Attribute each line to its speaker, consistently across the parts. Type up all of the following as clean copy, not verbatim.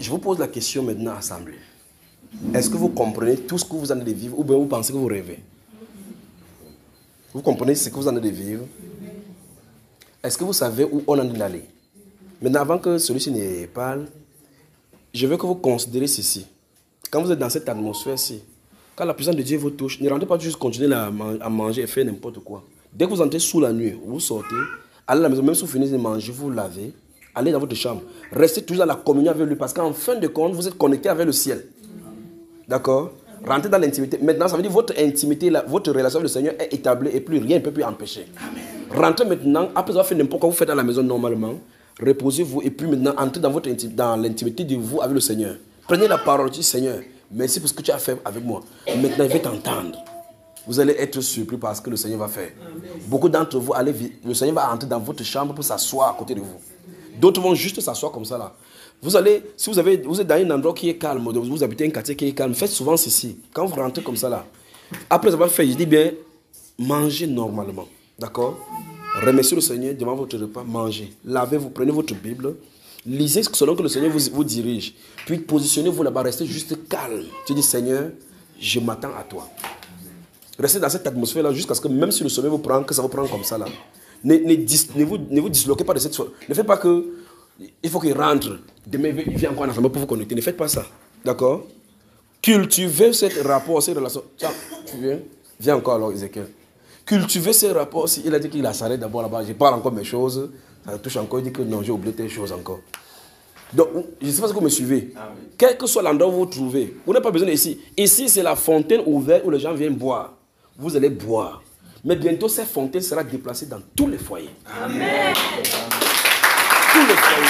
Speaker 1: je vous pose la question maintenant, assemblée. Est-ce que vous comprenez tout ce que vous en avez de vivre ou bien vous pensez que vous rêvez? Vous comprenez ce que vous en avez de vivre? Est-ce que vous savez où on en est allé? Maintenant, avant que celui-ci ne parle, je veux que vous considérez ceci. Quand vous êtes dans cette atmosphère-ci, quand la puissance de Dieu vous touche, ne rentrez pas juste continuer à manger et faire n'importe quoi. Dès que vous entrez sous la nuit, vous sortez, allez à la maison, même si vous finissez de manger, vous lavez, allez dans votre chambre. Restez toujours dans la communion avec lui parce qu'en fin de compte, vous êtes connecté avec le ciel. D'accord? Rentrez dans l'intimité. Maintenant, ça veut dire que votre intimité, votre relation avec le Seigneur est établie et plus rien ne peut plus empêcher. Amen. Rentrez maintenant, après avoir fait n'importe quoi vous faites à la maison normalement, reposez-vous et puis maintenant entrez dans l'intimité de vous avec le Seigneur. Prenez la parole, dites Seigneur, merci pour ce que tu as fait avec moi. Maintenant, je vais t'entendre. Vous allez être surpris par ce que le Seigneur va faire. Amen. Beaucoup d'entre vous, le Seigneur va entrer dans votre chambre pour s'asseoir à côté de vous. D'autres vont juste s'asseoir comme ça là. Vous allez, si vous êtes dans un endroit qui est calme, vous habitez un quartier qui est calme, faites souvent ceci. Quand vous rentrez comme ça là, après avoir fait, je dis bien, mangez normalement. D'accord? Remerciez le Seigneur devant votre repas, mangez. Lavez-vous, prenez votre Bible, lisez selon que le Seigneur vous dirige. Puis positionnez-vous là-bas, restez juste calme. Tu dis Seigneur, je m'attends à toi. Restez dans cette atmosphère-là jusqu'à ce que même si le sommeil vous prend, que ça vous prend comme ça là. Ne vous disloquez pas de cette façon. Ne faites pas que il faut qu'il rentre. Demain, il vient encore en assemblée pour vous connecter. Ne faites pas ça. D'accord? Cultivez ce rapport, ces relations. Tiens, tu viens? Viens encore alors, Ézéchiel. Cultivez ces rapports. Il a dit qu'il a s'arrêté d'abord là-bas. Je parle encore mes choses. Ça touche encore. Il dit que non, j'ai oublié tes choses encore. Donc, je ne sais pas si vous me suivez. Amen. Quel que soit l'endroit où vous vous trouvez, vous n'avez pas besoin d'ici. Ici, c'est la fontaine ouverte où les gens viennent boire. Vous allez boire. Mais bientôt, cette fontaine sera déplacée dans tous les foyers. Amen. Tous les foyers.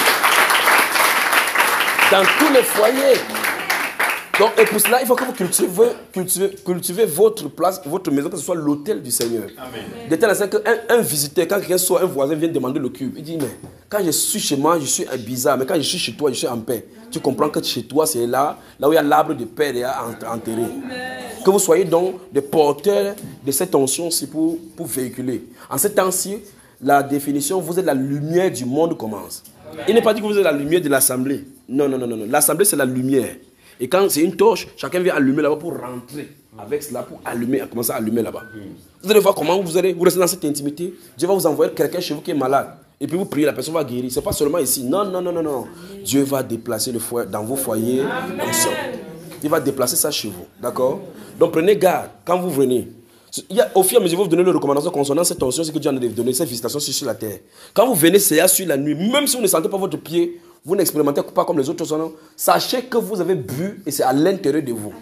Speaker 1: Dans tous les foyers. Donc, et pour cela, il faut que vous cultivez votre place, votre maison, que ce soit l'autel du Seigneur. Amen. De telle façon qu'un visiteur, quand quelqu'un sort, un voisin vient demander le cube, il dit, mais quand je suis chez moi, je suis bizarre, mais quand je suis chez toi, je suis en paix. Tu comprends que chez toi, c'est là où il y a l'arbre de paix enterré. Amen. Que vous soyez donc des porteurs de cette onction-ci pour véhiculer. En ce temps-ci, la définition, vous êtes la lumière du monde commence. Amen. Il n'est pas dit que vous êtes la lumière de l'assemblée. Non. L'assemblée, c'est la lumière. Et quand c'est une torche, chacun vient allumer là-bas pour rentrer avec cela, pour allumer, commencer à allumer là-bas. Vous allez voir comment vous restez dans cette intimité. Dieu va vous envoyer quelqu'un chez vous qui est malade. Et puis vous priez, la personne va guérir. Ce n'est pas seulement ici. Non. Dieu va déplacer le foyer, dans vos foyers. Il va déplacer ça chez vous. D'accord? Donc prenez garde quand vous venez. Au fur et à mesure, vous donnez les recommandations concernant cette tension, c'est que Dieu en a donné, cette visitation sur la terre. Quand vous venez, c'est sur la nuit, même si vous ne sentez pas votre pied, vous n'expérimentez pas comme les autres personnes. Sachez que vous avez bu et c'est à l'intérieur de vous.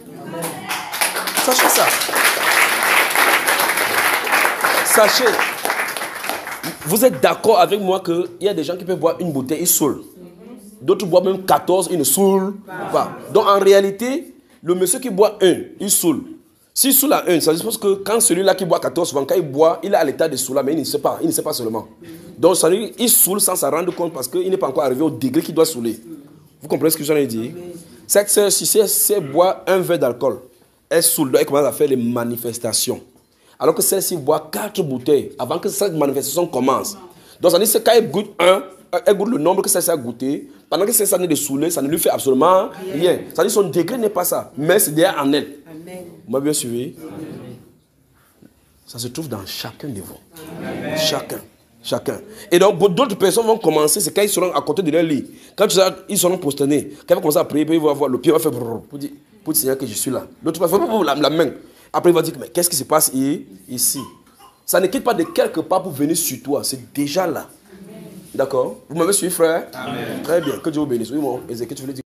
Speaker 1: Sachez ça. Sachez. Vous êtes d'accord avec moi qu'il y a des gens qui peuvent boire une bouteille, ils saoulent. D'autres boivent même 14, ils ne saoulent pas. Donc en réalité, le monsieur qui boit 1, il saoule. S'il saoule à 1, ça suppose que quand celui-là qui boit 14, souvent quand il boit, il est à l'état de saoula, mais il ne sait pas seulement. Donc ça veut dire qu'il saoule sans s'en rendre compte parce qu'il n'est pas encore arrivé au degré qu'il doit saouler. Vous comprenez ce que je viens de dire? Cette sœur, si elle boit un verre d'alcool, elle saoule, donc elle commence à faire les manifestations. Alors que celle-ci boit 4 bouteilles avant que cette manifestation commence. Donc ça veut dire que quand elle goûte elle goûte le nombre que celle-ci a goûté. Pendant que celle-ci est de saouler, ça ne lui fait absolument rien. Ça veut dire que son degré n'est pas ça, mais c'est derrière en elle. Amen. Vous m'avez bien suivi? Amen. Ça se trouve dans chacun de vous. Amen. Chacun. Et donc, d'autres personnes vont commencer, c'est quand ils seront à côté de leur lit. Quand ils seront prosternés, quand ils vont commencer à prier, ils vont voir le pied va faire pour dire le Seigneur que je suis là. L'autre va faire la main. Après, il va dire, mais qu'est-ce qui se passe ici? Ça ne quitte pas de quelque part pour venir sur toi, c'est déjà là. D'accord? Vous m'avez suivi, frère? Amen. Très bien, que Dieu vous bénisse. Oui, bon, Ézéchiel, tu voulais dire